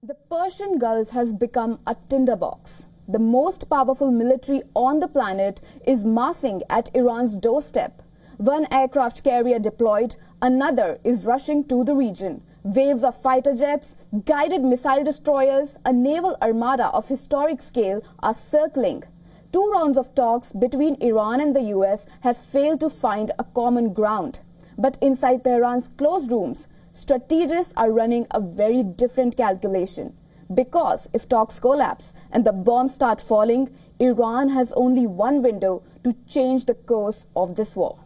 The Persian Gulf has become a tinderbox. The most powerful military on the planet is massing at Iran's doorstep. One aircraft carrier deployed, another is rushing to the region. Waves of fighter jets, guided missile destroyers, a naval armada of historic scale are circling. 2 rounds of talks between Iran and the US have failed to find a common ground. But inside Tehran's closed rooms, strategists are running a very different calculation. Because if talks collapse and the bombs start falling, Iran has only one window to change the course of this war.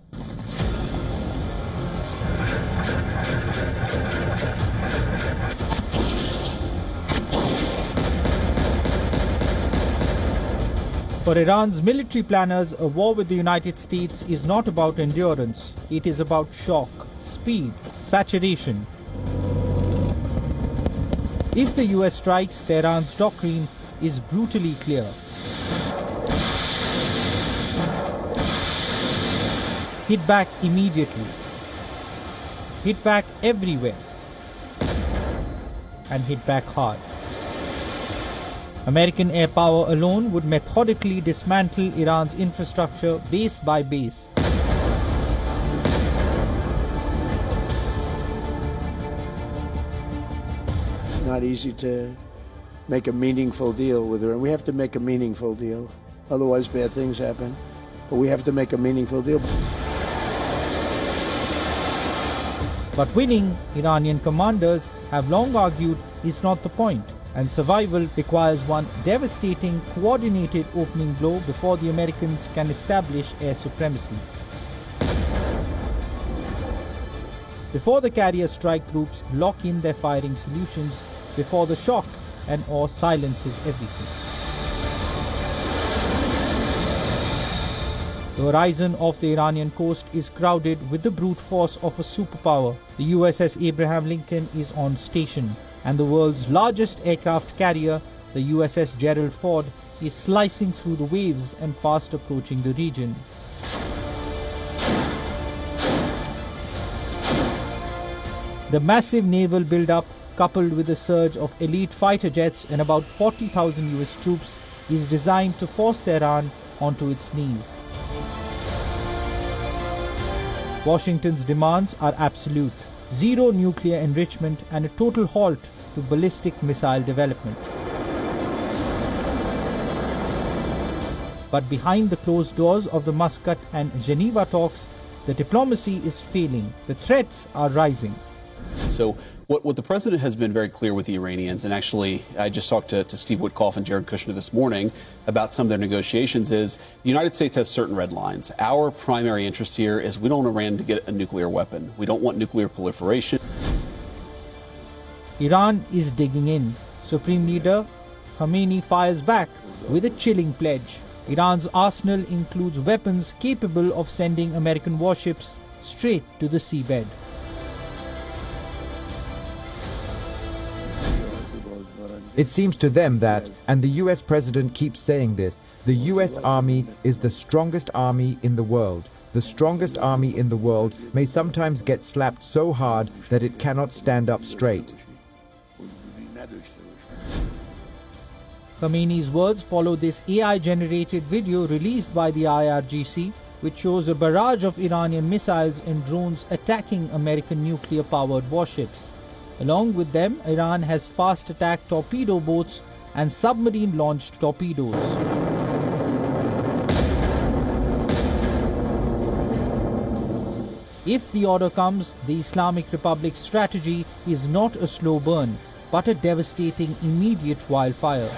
For Iran's military planners, a war with the United States is not about endurance. It is about shock, speed, saturation. If the US strikes, Tehran's doctrine is brutally clear. Hit back immediately. Hit back everywhere. And hit back hard. American air power alone would methodically dismantle Iran's infrastructure base by base. It's not easy to make a meaningful deal with Iran. We have to make a meaningful deal. Otherwise, bad things happen. But we have to make a meaningful deal. But winning, Iranian commanders have long argued, is not the point. And survival requires one devastating, coordinated opening blow before the Americans can establish air supremacy. Before the carrier strike groups lock in their firing solutions, before the shock and awe silences everything. The horizon of the Iranian coast is crowded with the brute force of a superpower. The USS Abraham Lincoln is on station, and the world's largest aircraft carrier, the USS Gerald Ford, is slicing through the waves and fast approaching the region. The massive naval build-up, coupled with a surge of elite fighter jets and about 40,000 US troops, is designed to force Tehran onto its knees. Washington's demands are absolute: zero nuclear enrichment and a total halt to ballistic missile development. But behind the closed doors of the Muscat and Geneva talks, the diplomacy is failing. The threats are rising. So what the president has been very clear with the Iranians, and actually I just talked to Steve Witkoff and Jared Kushner this morning about some of their negotiations, is the United States has certain red lines. Our primary interest here is we don't want Iran to get a nuclear weapon. We don't want nuclear proliferation. Iran is digging in. Supreme Leader Khamenei fires back with a chilling pledge. Iran's arsenal includes weapons capable of sending American warships straight to the seabed. It seems to them that, and the US president keeps saying this, the US army is the strongest army in the world. The strongest army in the world may sometimes get slapped so hard that it cannot stand up straight. Khamenei's words follow this AI-generated video released by the IRGC, which shows a barrage of Iranian missiles and drones attacking American nuclear-powered warships. Along with them, Iran has fast-attack torpedo boats and submarine-launched torpedoes. If the order comes, the Islamic Republic's strategy is not a slow burn, but a devastating immediate wildfire.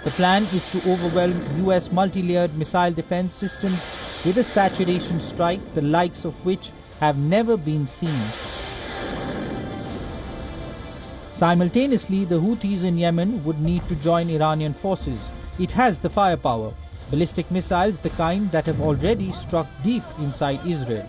The plan is to overwhelm US multi-layered missile defense systems with a saturation strike, the likes of which have never been seen. Simultaneously, the Houthis in Yemen would need to join Iranian forces. It has the firepower, ballistic missiles the kind that have already struck deep inside Israel.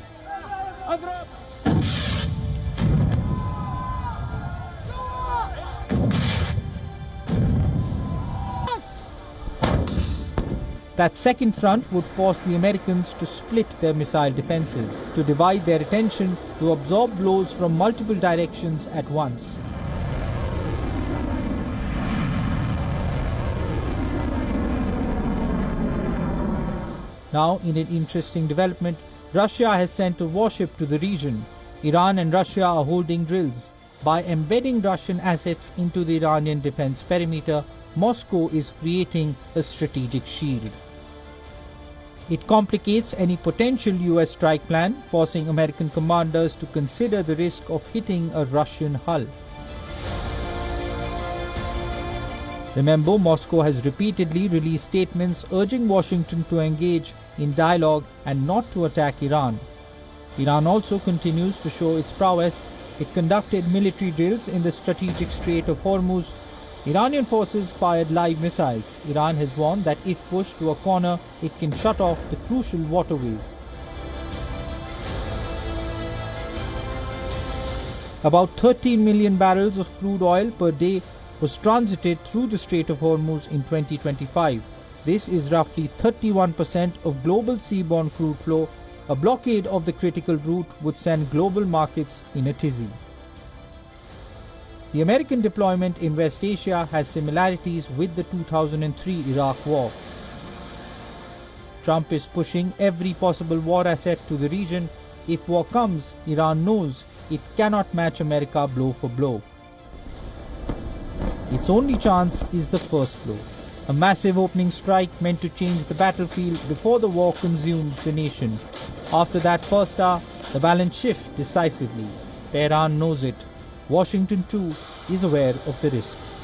That second front would force the Americans to split their missile defenses, to divide their attention, to absorb blows from multiple directions at once. Now, in an interesting development, Russia has sent a warship to the region. Iran and Russia are holding drills. By embedding Russian assets into the Iranian defense perimeter, Moscow is creating a strategic shield. It complicates any potential US strike plan, forcing American commanders to consider the risk of hitting a Russian hull. Remember, Moscow has repeatedly released statements urging Washington to engage in dialogue and not to attack Iran. Iran also continues to show its prowess. It conducted military drills in the strategic Strait of Hormuz. Iranian forces fired live missiles. Iran has warned that if pushed to a corner, it can shut off the crucial waterways. About 13 million barrels of crude oil per day was transited through the Strait of Hormuz in 2025. This is roughly 31% of global seaborne crude flow. A blockade of the critical route would send global markets in a tizzy. The American deployment in West Asia has similarities with the 2003 Iraq War. Trump is pushing every possible war asset to the region. If war comes, Iran knows it cannot match America blow for blow. Its only chance is the first blow, a massive opening strike meant to change the battlefield before the war consumes the nation. After that first hour, the balance shifts decisively. Tehran knows it. Washington too is aware of the risks.